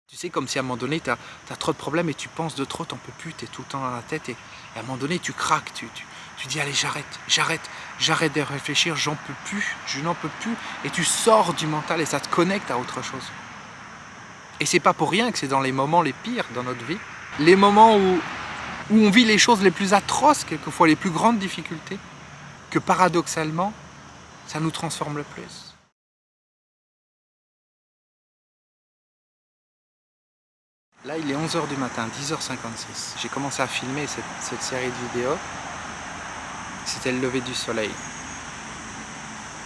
Tu sais, comme si à un moment donné, tu as trop de problèmes et tu penses de trop, t'en peux plus, tu es tout le temps dans la tête et à un moment donné, tu craques, tu dis allez, j'arrête de réfléchir, j'en peux plus, je n'en peux plus et tu sors du mental et ça te connecte à autre chose. Et c'est pas pour rien que c'est dans les moments les pires dans notre vie, les moments où on vit les choses les plus atroces, quelquefois les plus grandes difficultés, que paradoxalement, ça nous transforme le plus. Là, il est 11h du matin, 10h56. J'ai commencé à filmer cette série de vidéos. C'était le lever du soleil.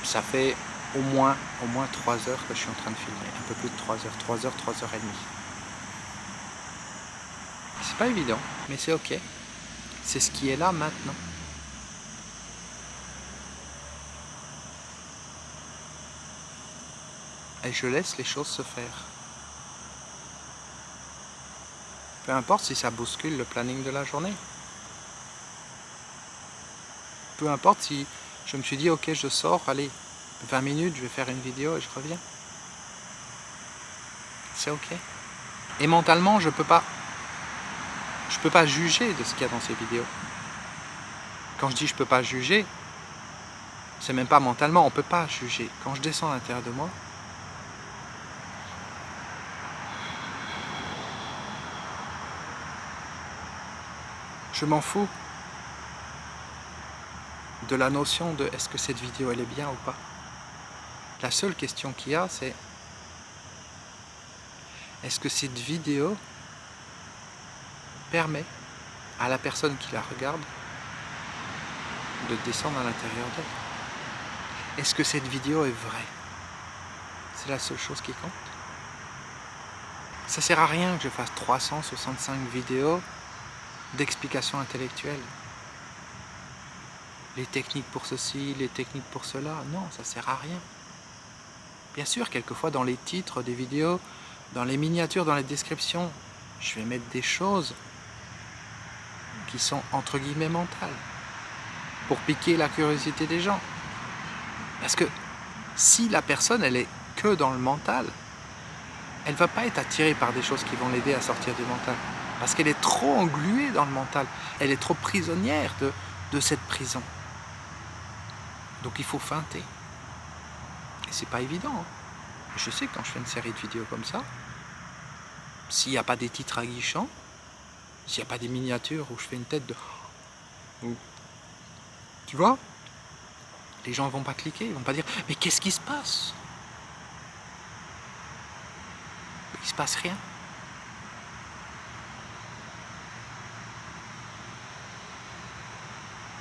Ça fait au moins 3 heures que je suis en train de filmer. Un peu plus de 3 heures, 3 heures, 3 heures et demie. C'est pas évident, mais c'est ok. C'est ce qui est là maintenant. Et je laisse les choses se faire. Peu importe si ça bouscule le planning de la journée. Peu importe si je me suis dit ok, je sors, allez, 20 minutes, je vais faire une vidéo et je reviens. C'est ok. Et mentalement, je peux pas juger de ce qu'il y a dans ces vidéos. Quand je dis je peux pas juger, c'est même pas mentalement, on peut pas juger. Quand je descends à l'intérieur de moi, je m'en fous de la notion de est-ce que cette vidéo elle est bien ou pas. La seule question qu'il y a, c'est est-ce que cette vidéo permet à la personne qui la regarde de descendre à l'intérieur d'elle. Est-ce que cette vidéo est vraie? C'est la seule chose qui compte. Ça sert à rien que je fasse 365 vidéos d'explications intellectuelles. Les techniques pour ceci, les techniques pour cela. Non, ça sert à rien. Bien sûr, quelquefois dans les titres des vidéos, dans les miniatures, dans les descriptions, je vais mettre des choses qui sont entre guillemets mentales pour piquer la curiosité des gens. Parce que si la personne elle est que dans le mental, elle ne va pas être attirée par des choses qui vont l'aider à sortir du mental. Parce qu'elle est trop engluée dans le mental. Elle est trop prisonnière de cette prison. Donc il faut feinter. Et c'est pas évident. Hein. Je sais que quand je fais une série de vidéos comme ça, s'il n'y a pas des titres aguichants, s'il n'y a pas des miniatures où je fais une tête de... Tu vois? Les gens ne vont pas cliquer, ils ne vont pas dire « Mais qu'est-ce qui se passe ?» Il ne se passe rien.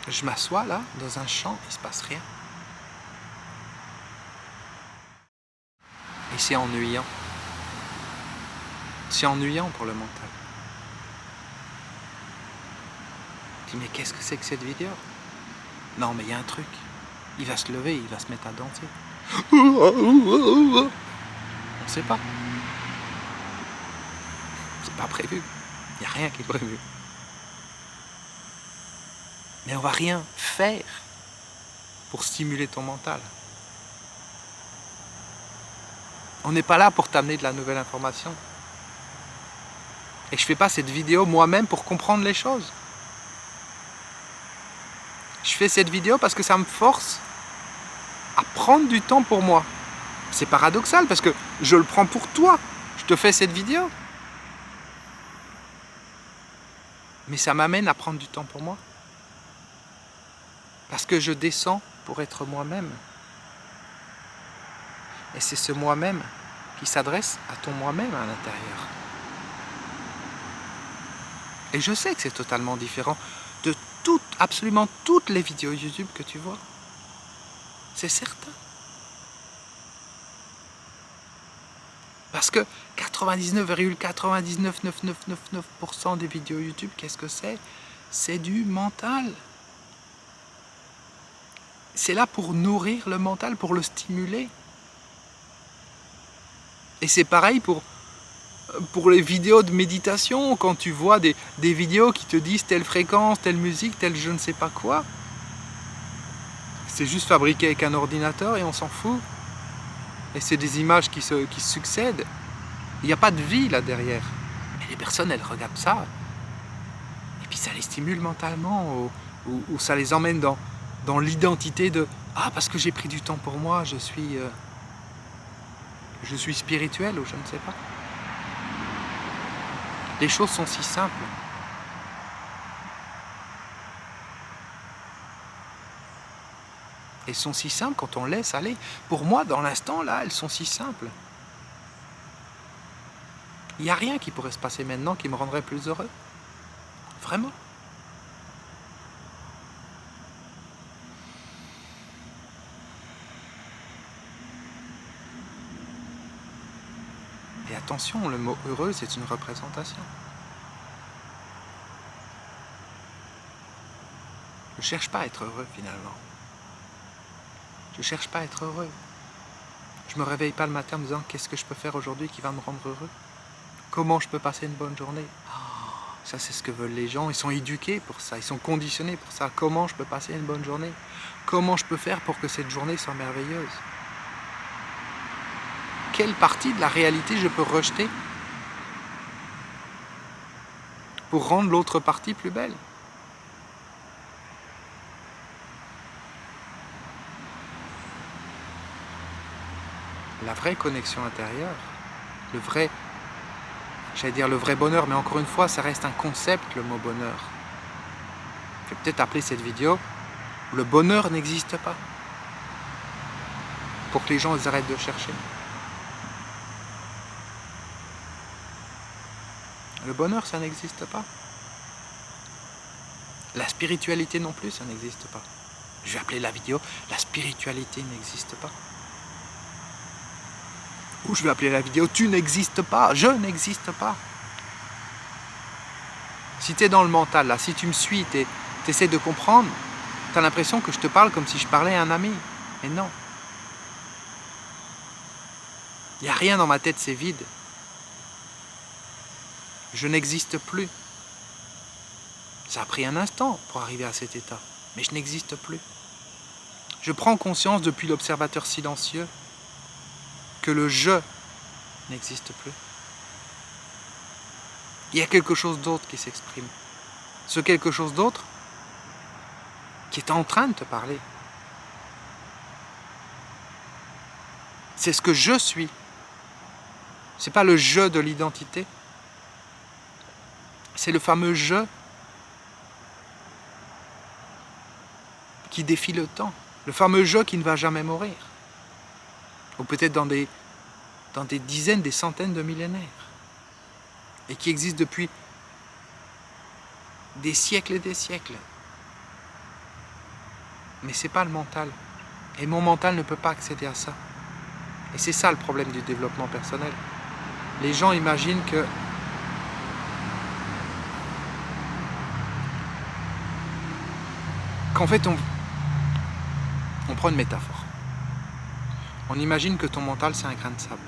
Je m'assois là, dans un champ, il ne se passe rien. Et c'est ennuyant. C'est ennuyant pour le mental. Je dis, mais qu'est-ce que c'est que cette vidéo? Non, mais il y a un truc. Il va se lever, il va se mettre à danser. On ne sait pas. C'est pas prévu. Il n'y a rien qui est prévu. Mais on va rien faire pour stimuler ton mental. On n'est pas là pour t'amener de la nouvelle information. Et je ne fais pas cette vidéo moi-même pour comprendre les choses. Je fais cette vidéo parce que ça me force à prendre du temps pour moi. C'est paradoxal parce que je le prends pour toi. Je te fais cette vidéo. Mais ça m'amène à prendre du temps pour moi. Parce que je descends pour être moi-même. Et c'est ce moi-même qui s'adresse à ton moi-même à l'intérieur. Et je sais que c'est totalement différent de absolument toutes les vidéos YouTube que tu vois. C'est certain. Parce que 99,99999% des vidéos YouTube, qu'est-ce que c'est? C'est du mental. C'est là pour nourrir le mental, pour le stimuler. Et c'est pareil pour les vidéos de méditation, quand tu vois des vidéos qui te disent telle fréquence, telle musique, telle je ne sais pas quoi. C'est juste fabriqué avec un ordinateur et on s'en fout. Et c'est des images qui succèdent. Il n'y a pas de vie là derrière. Et les personnes, elles regardent ça, et puis ça les stimule mentalement, ou ça les emmène dans l'identité de « Ah, parce que j'ai pris du temps pour moi, je suis spirituel » ou je ne sais pas. Les choses sont si simples. Elles sont si simples quand on laisse aller. Pour moi, dans l'instant, là, elles sont si simples. Il n'y a rien qui pourrait se passer maintenant qui me rendrait plus heureux. Vraiment. Et attention, le mot heureux, c'est une représentation. Je ne cherche pas à être heureux finalement. Je ne cherche pas à être heureux. Je ne me réveille pas le matin en me disant qu'est-ce que je peux faire aujourd'hui qui va me rendre heureux? Comment je peux passer une bonne journée? Ça, c'est ce que veulent les gens. Ils sont éduqués pour ça, ils sont conditionnés pour ça. Comment je peux passer une bonne journée? Comment je peux faire pour que cette journée soit merveilleuse? Quelle partie de la réalité je peux rejeter pour rendre l'autre partie plus belle? La vraie connexion intérieure, j'allais dire le vrai bonheur, mais encore une fois, ça reste un concept, le mot bonheur. Je vais peut-être appeler cette vidéo « Le bonheur n'existe pas » pour que les gens arrêtent de chercher. Le bonheur, ça n'existe pas. La spiritualité non plus, ça n'existe pas. Je vais appeler la vidéo « La spiritualité n'existe pas ». Ou je vais appeler la vidéo « Tu n'existes pas, je n'existe pas ». Si tu es dans le mental, là, si tu me suis, tu essaies de comprendre, tu as l'impression que je te parle comme si je parlais à un ami. Mais non. Il n'y a rien dans ma tête, c'est vide. Je n'existe plus. Ça a pris un instant pour arriver à cet état, mais je n'existe plus. Je prends conscience depuis l'observateur silencieux que le « je » n'existe plus. Il y a quelque chose d'autre qui s'exprime. Ce quelque chose d'autre qui est en train de te parler. C'est ce que je suis. C'est pas le « je » de l'identité. C'est le fameux « je » qui défie le temps. Le fameux « je » qui ne va jamais mourir. Ou peut-être dans des dizaines, des centaines de millénaires. Et qui existe depuis des siècles et des siècles. Mais ce n'est pas le mental. Et mon mental ne peut pas accéder à ça. Et c'est ça le problème du développement personnel. Les gens imaginent que qu'en fait on prend une métaphore. On imagine que ton mental c'est un grain de sable.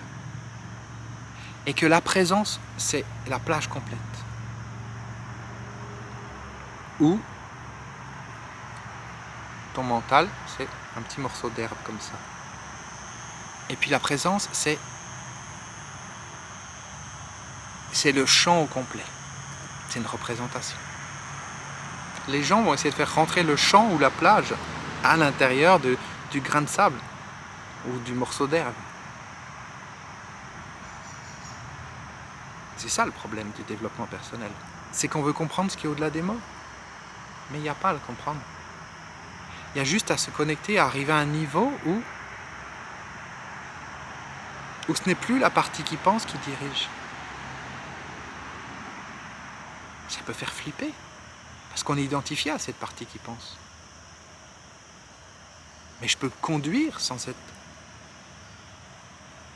Et que la présence c'est la plage complète. Ou ton mental c'est un petit morceau d'herbe comme ça. Et puis la présence c'est le champ au complet. C'est une représentation. Les gens vont essayer de faire rentrer le champ ou la plage à l'intérieur du grain de sable ou du morceau d'herbe. C'est ça le problème du développement personnel. C'est qu'on veut comprendre ce qui est au-delà des mots. Mais il n'y a pas à le comprendre. Il y a juste à se connecter, à arriver à un niveau où ce n'est plus la partie qui pense qui dirige. Ça peut faire flipper, parce qu'on est identifié à cette partie qui pense. Mais je peux conduire sans être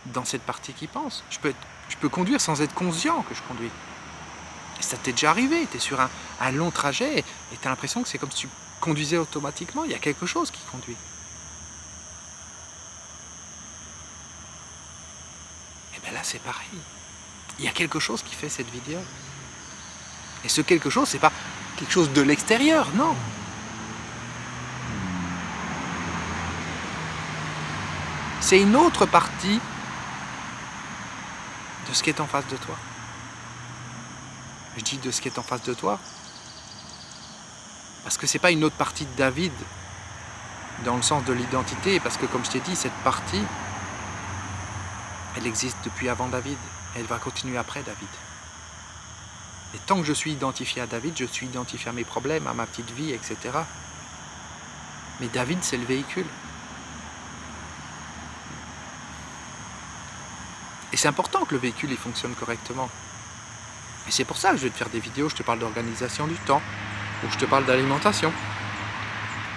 dans cette partie qui pense. Je peux conduire sans être conscient que je conduis. Et ça t'est déjà arrivé, tu es sur un long trajet et tu as l'impression que c'est comme si tu conduisais automatiquement, il y a quelque chose qui conduit. Et bien là c'est pareil. Il y a quelque chose qui fait cette vidéo. Et ce quelque chose, c'est pas quelque chose de l'extérieur, non. C'est une autre partie de ce qui est en face de toi. Je dis de ce qui est en face de toi, parce que c'est pas une autre partie de David, dans le sens de l'identité, parce que comme je t'ai dit, cette partie, elle existe depuis avant David, et elle va continuer après David. Et tant que je suis identifié à David, je suis identifié à mes problèmes, à ma petite vie, etc. Mais David, c'est le véhicule. Et c'est important que le véhicule il fonctionne correctement. Et c'est pour ça que je vais te faire des vidéos, je te parle d'organisation du temps, ou je te parle d'alimentation,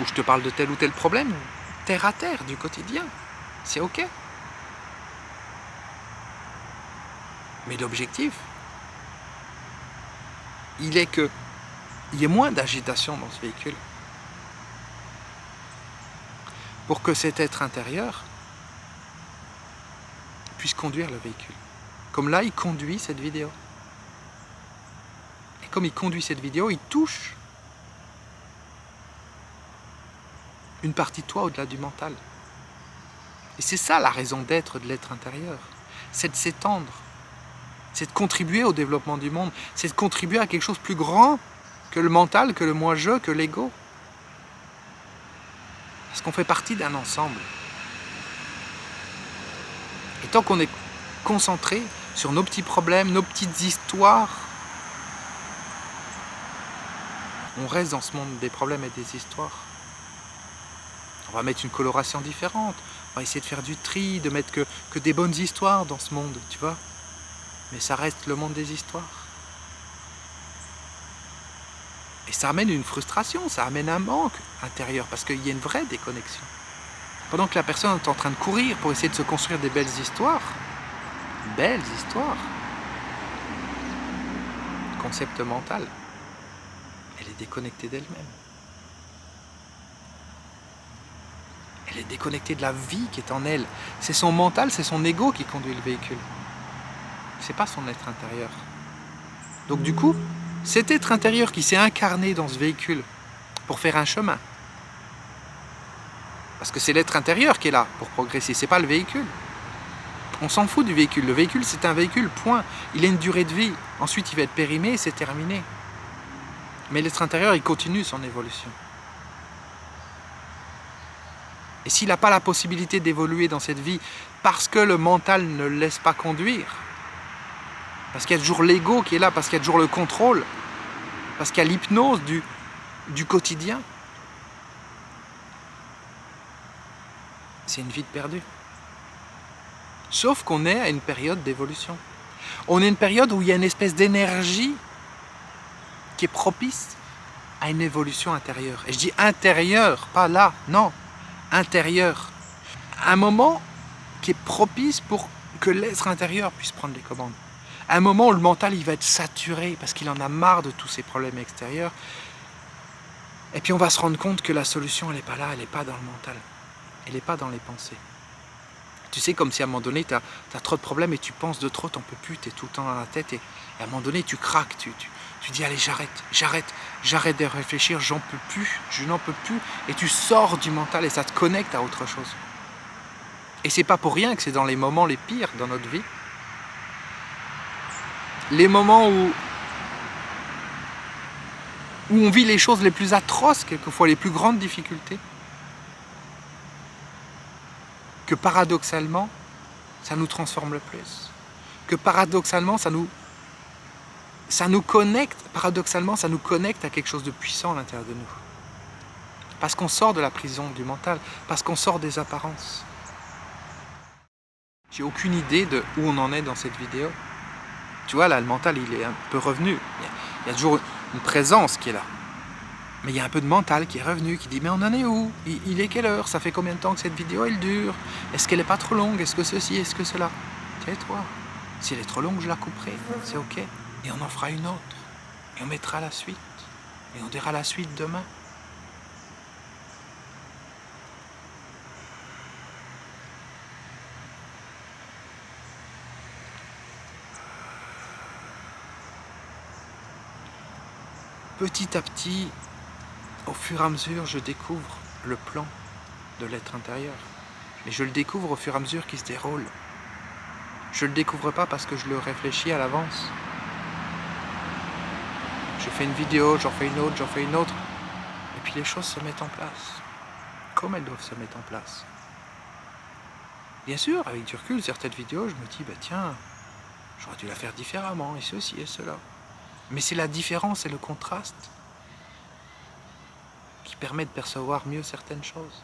ou je te parle de tel ou tel problème, terre à terre, du quotidien. C'est ok. Mais l'objectif, il est qu'il y ait moins d'agitation dans ce véhicule. Pour que cet être intérieur puisse conduire le véhicule. Comme là, il conduit cette vidéo. Et comme il conduit cette vidéo, il touche une partie de toi au-delà du mental. Et c'est ça la raison d'être de l'être intérieur. C'est de s'étendre. C'est de contribuer au développement du monde. C'est de contribuer à quelque chose de plus grand que le mental, que le moi-je, que l'ego. Parce qu'on fait partie d'un ensemble. Et tant qu'on est concentré sur nos petits problèmes, nos petites histoires, on reste dans ce monde des problèmes et des histoires. On va mettre une coloration différente, on va essayer de faire du tri, de mettre que des bonnes histoires dans ce monde, tu vois. Mais ça reste le monde des histoires. Et ça amène une frustration, ça amène un manque intérieur, parce qu'il y a une vraie déconnexion. Pendant que la personne est en train de courir pour essayer de se construire des belles histoires, concept mental, elle est déconnectée d'elle-même. Elle est déconnectée de la vie qui est en elle. C'est son mental, c'est son ego qui conduit le véhicule. C'est pas son être intérieur. Donc du coup, cet être intérieur qui s'est incarné dans ce véhicule pour faire un chemin, parce que c'est l'être intérieur qui est là pour progresser, c'est pas le véhicule. On s'en fout du véhicule. Le véhicule, c'est un véhicule, point. Il a une durée de vie. Ensuite, il va être périmé et c'est terminé. Mais l'être intérieur, il continue son évolution. Et s'il n'a pas la possibilité d'évoluer dans cette vie parce que le mental ne le laisse pas conduire, parce qu'il y a toujours l'ego qui est là, parce qu'il y a toujours le contrôle, parce qu'il y a l'hypnose du quotidien, c'est une vie de perdu. Sauf qu'on est à une période d'évolution. On est à une période où il y a une espèce d'énergie qui est propice à une évolution intérieure. Et je dis intérieure, pas là, non, intérieure. Un moment qui est propice pour que l'être intérieur puisse prendre les commandes. Un moment où le mental il va être saturé parce qu'il en a marre de tous ces problèmes extérieurs. Et puis on va se rendre compte que la solution elle n'est pas là, elle n'est pas dans le mental. Elle n'est pas dans les pensées. Tu sais, comme si à un moment donné, tu as trop de problèmes et tu penses de trop, tu n'en peux plus, tu es tout le temps dans la tête et à un moment donné, tu craques, tu dis allez, j'arrête de réfléchir, j'en peux plus, je n'en peux plus. Et tu sors du mental et ça te connecte à autre chose. Et c'est pas pour rien que c'est dans les moments les pires dans notre vie. Les moments où on vit les choses les plus atroces, quelquefois les plus grandes difficultés, que paradoxalement, ça nous transforme le plus. Que paradoxalement, ça nous connecte, ça nous connecte à quelque chose de puissant à l'intérieur de nous. Parce qu'on sort de la prison du mental, parce qu'on sort des apparences. J'ai aucune idée de où on en est dans cette vidéo. Tu vois, là, le mental, il est un peu revenu. Il y a toujours une présence qui est là. Mais il y a un peu de mental qui est revenu, qui dit « Mais on en est où? Il est quelle heure? Ça fait combien de temps que cette vidéo, elle dure? Est-ce qu'elle n'est pas trop longue? Est-ce que ceci? Est-ce que cela? » Tais-toi. Si elle est trop longue, je la couperai. C'est ok. Et on en fera une autre. Et on mettra la suite. Et on dira la suite demain. Petit à petit, au fur et à mesure, je découvre le plan de l'être intérieur. Mais je le découvre au fur et à mesure qu'il se déroule. Je le découvre pas parce que je le réfléchis à l'avance. Je fais une vidéo, j'en fais une autre, j'en fais une autre. Et puis les choses se mettent en place. Comme elles doivent se mettre en place. Bien sûr, avec du recul, certaines vidéos, je me dis, bah tiens, j'aurais dû la faire différemment, et ceci et cela. Mais c'est la différence et le contraste qui permet de percevoir mieux certaines choses.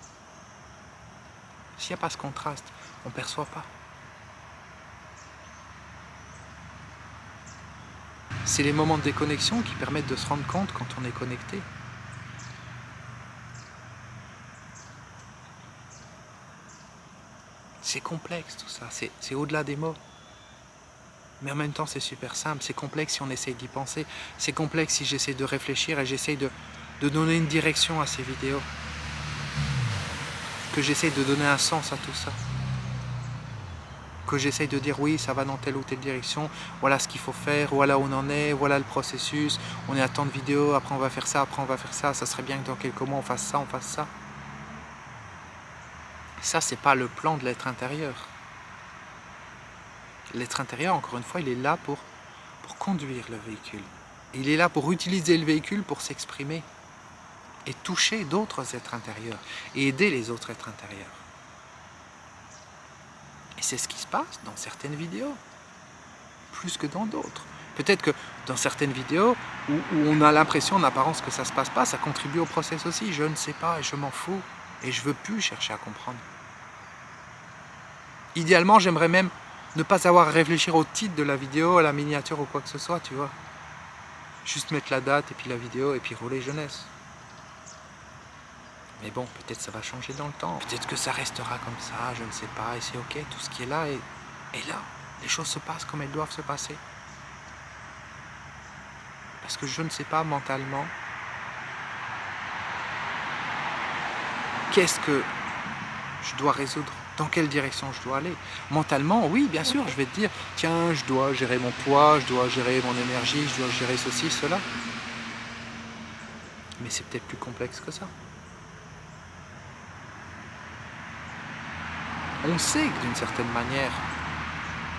S'il n'y a pas ce contraste, on ne perçoit pas. C'est les moments de déconnexion qui permettent de se rendre compte quand on est connecté. C'est complexe tout ça, c'est au-delà des mots. Mais en même temps c'est super simple, c'est complexe si on essaye d'y penser. C'est complexe si j'essaie de réfléchir et j'essaye de donner une direction à ces vidéos. Que j'essaye de donner un sens à tout ça. Que j'essaye de dire oui, ça va dans telle ou telle direction, voilà ce qu'il faut faire, voilà où on en est, voilà le processus, on est à tant de vidéos, après on va faire ça, après on va faire ça, ça serait bien que dans quelques mois on fasse ça, on fasse ça. Ça, c'est pas le plan de l'être intérieur. L'être intérieur, encore une fois, il est là pour conduire le véhicule. Il est là pour utiliser le véhicule pour s'exprimer et toucher d'autres êtres intérieurs et aider les autres êtres intérieurs. Et c'est ce qui se passe dans certaines vidéos, plus que dans d'autres. Peut-être que dans certaines vidéos où on a l'impression en apparence que ça ne se passe pas, ça contribue au process aussi. Je ne sais pas et je m'en fous et je ne veux plus chercher à comprendre. Idéalement, j'aimerais même ne pas avoir à réfléchir au titre de la vidéo, à la miniature ou quoi que ce soit, tu vois. Juste mettre la date et puis la vidéo et puis rouler jeunesse. Mais bon, peut-être ça va changer dans le temps. Peut-être que ça restera comme ça, je ne sais pas. Et c'est ok, tout ce qui est là est là. Les choses se passent comme elles doivent se passer. Parce que je ne sais pas mentalement qu'est-ce que je dois résoudre, dans quelle direction je dois aller. Mentalement, oui, bien sûr, je vais te dire, tiens, je dois gérer mon poids, je dois gérer mon énergie, je dois gérer ceci, cela. Mais c'est peut-être plus complexe que ça. On sait que d'une certaine manière,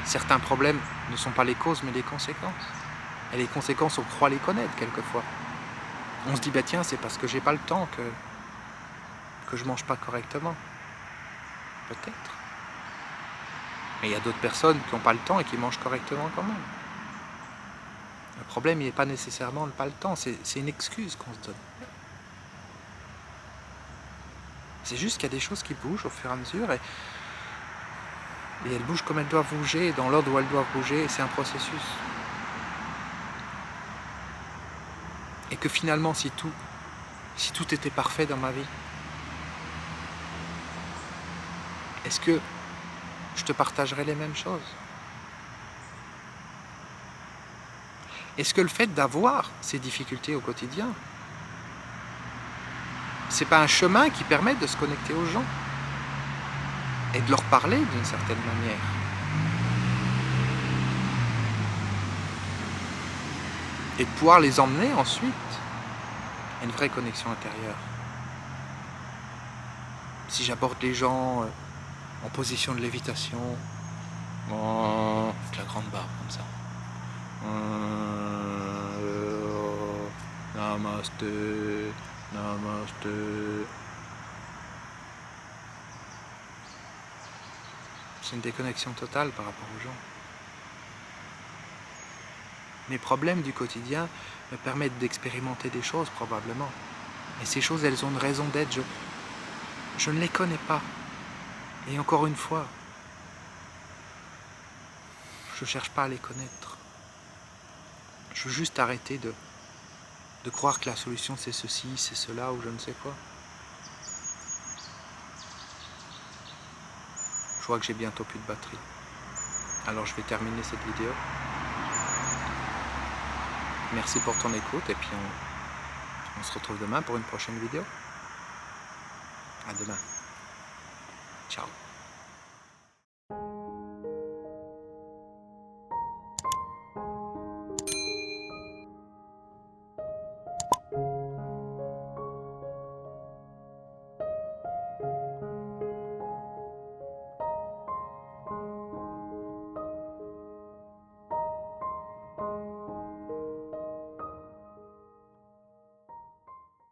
certains problèmes ne sont pas les causes, mais les conséquences. Et les conséquences, on croit les connaître quelquefois. On se dit, bah tiens, c'est parce que j'ai pas le temps que je mange pas correctement. Peut-être. Mais il y a d'autres personnes qui n'ont pas le temps et qui mangent correctement quand même. Le problème, il n'est pas nécessairement pas le temps, c'est une excuse qu'on se donne. C'est juste qu'il y a des choses qui bougent au fur et à mesure et elles bougent comme elles doivent bouger, dans l'ordre où elles doivent bouger, et c'est un processus. Et que finalement, si tout était parfait dans ma vie, est-ce que je te partagerais les mêmes choses? Est-ce que le fait d'avoir ces difficultés au quotidien, c'est pas un chemin qui permet de se connecter aux gens et de leur parler d'une certaine manière? Et de pouvoir les emmener ensuite à une vraie connexion intérieure. Si j'aborde les gens en position de lévitation, avec la grande barbe comme ça. Namasté, namasté. C'est une déconnexion totale par rapport aux gens. Mes problèmes du quotidien me permettent d'expérimenter des choses probablement. Et ces choses, elles ont une raison d'être. Je ne les connais pas. Et encore une fois, je ne cherche pas à les connaître. Je veux juste arrêter de croire que la solution c'est ceci, c'est cela ou je ne sais quoi. Je vois que j'ai bientôt plus de batterie. Alors je vais terminer cette vidéo. Merci pour ton écoute et puis on se retrouve demain pour une prochaine vidéo. À demain. Ciao.